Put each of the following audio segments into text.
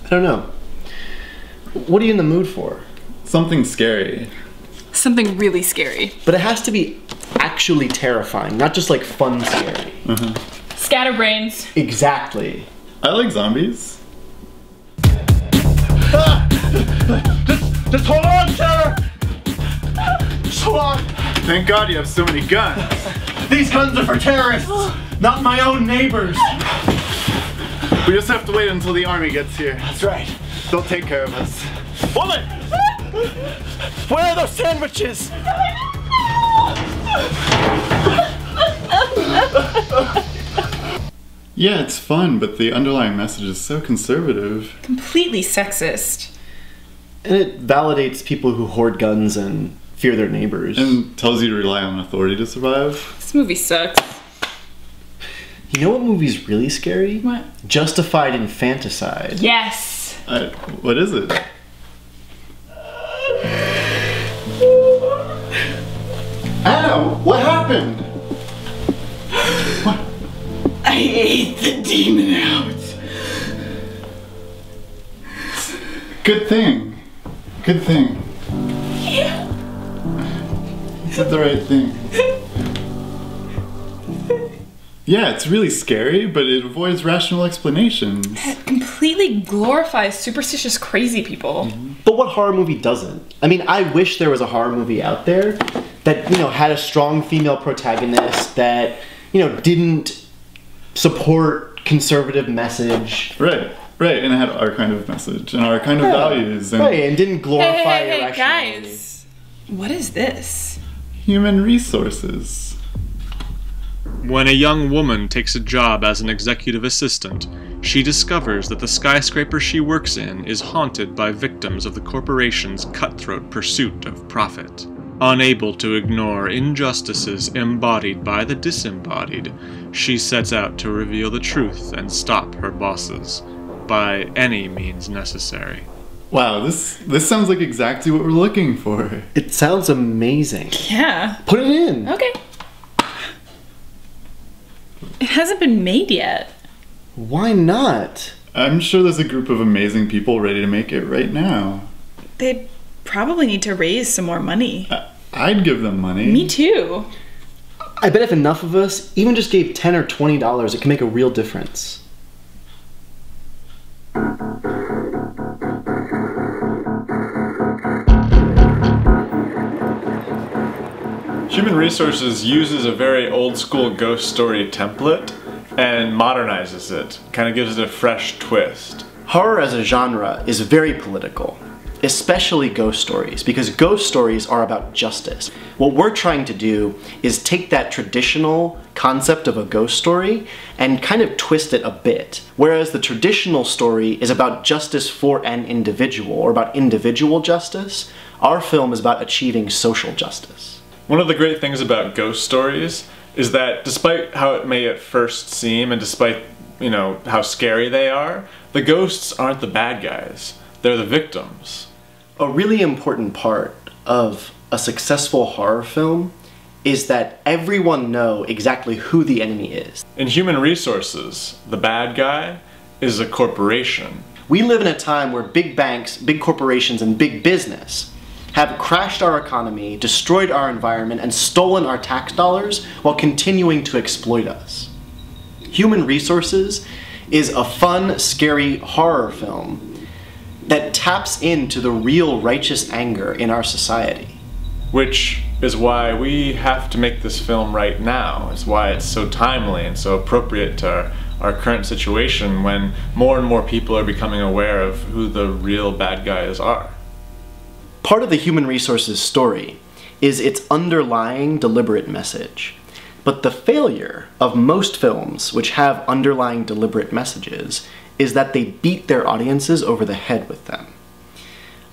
I don't know. What are you in the mood for? Something scary. Something really scary. But it has to be actually terrifying, not just like fun scary. Scatterbrains. Exactly. I like zombies. Just hold on, Sarah! Hold on! Thank God you have so many guns. These guns are for terrorists, not my own neighbors. We just have to wait until the army gets here. That's right. They'll take care of us. Woman! Where are those sandwiches? Yeah, it's fun, but the underlying message is so conservative. Completely sexist. And it validates people who hoard guns and fear their neighbors. And tells you to rely on authority to survive. This movie sucks. You know what movie's really scary? What? Justified Infanticide. Yes. What is it? Ow! What happened? What? I ate the demon out. Good thing. Good thing. Yeah. You did the right thing. Yeah, it's really scary, but it avoids rational explanations. It completely glorifies superstitious crazy people. But what horror movie doesn't? I mean, I wish there was a horror movie out there that, you know, had a strong female protagonist that, you know, didn't support conservative message. Right, and it had our kind of message and our kind of values and Right, and didn't glorify Hey, irrationality. guys. What is this? human resources. When a young woman takes a job as an executive assistant, she discovers that the skyscraper she works in is haunted by victims of the corporation's cutthroat pursuit of profit. Unable to ignore injustices embodied by the disembodied, she sets out to reveal the truth and stop her bosses, by any means necessary. Wow, this sounds like exactly what we're looking for. It sounds amazing. Yeah. Put it in. Okay. It hasn't been made yet. Why not? I'm sure there's a group of amazing people ready to make it right now. They probably need to raise some more money. I'd give them money. Me too. I bet if enough of us even just gave $10 or $20, it can make a real difference. Human Resources uses a very old school ghost story template and modernizes it, kind of gives it a fresh twist. Horror as a genre is very political, especially ghost stories, because ghost stories are about justice. What we're trying to do is take that traditional concept of a ghost story and kind of twist it a bit. Whereas the traditional story is about justice for an individual, or about individual justice, our film is about achieving social justice. One of the great things about ghost stories is that despite how it may at first seem and despite, you know, how scary they are, the ghosts aren't the bad guys. They're the victims. A really important part of a successful horror film is that everyone knows exactly who the enemy is. In Human Resources, the bad guy is a corporation. We live in a time where big banks, big corporations, and big business have crashed our economy, destroyed our environment, and stolen our tax dollars while continuing to exploit us. Human Resources is a fun, scary horror film that taps into the real righteous anger in our society. Which is why we have to make this film right now. It's why it's so timely and so appropriate to our current situation when more and more people are becoming aware of who the real bad guys are. Part of the Human Resources story is its underlying deliberate message. But the failure of most films which have underlying deliberate messages is that they beat their audiences over the head with them.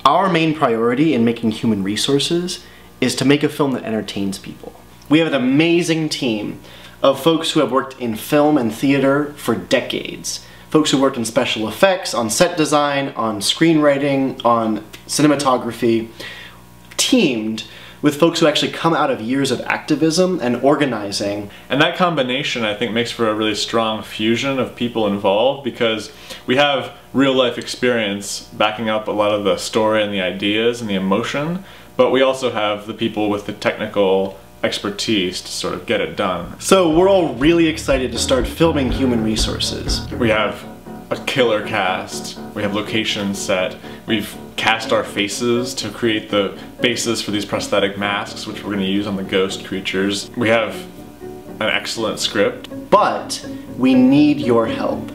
Our main priority in making Human Resources is to make a film that entertains people. We have an amazing team of folks who have worked in film and theater for decades. Folks who work in special effects, on set design, on screenwriting, on cinematography, teamed with folks who actually come out of years of activism and organizing. And that combination, I think, makes for a really strong fusion of people involved, because we have real life experience backing up a lot of the story and the ideas and the emotion, but we also have the people with the technical expertise to sort of get it done. So we're all really excited to start filming Human Resources. We have a killer cast, we have locations set, we've cast our faces to create the basis for these prosthetic masks, which we're going to use on the ghost creatures. We have an excellent script. But we need your help.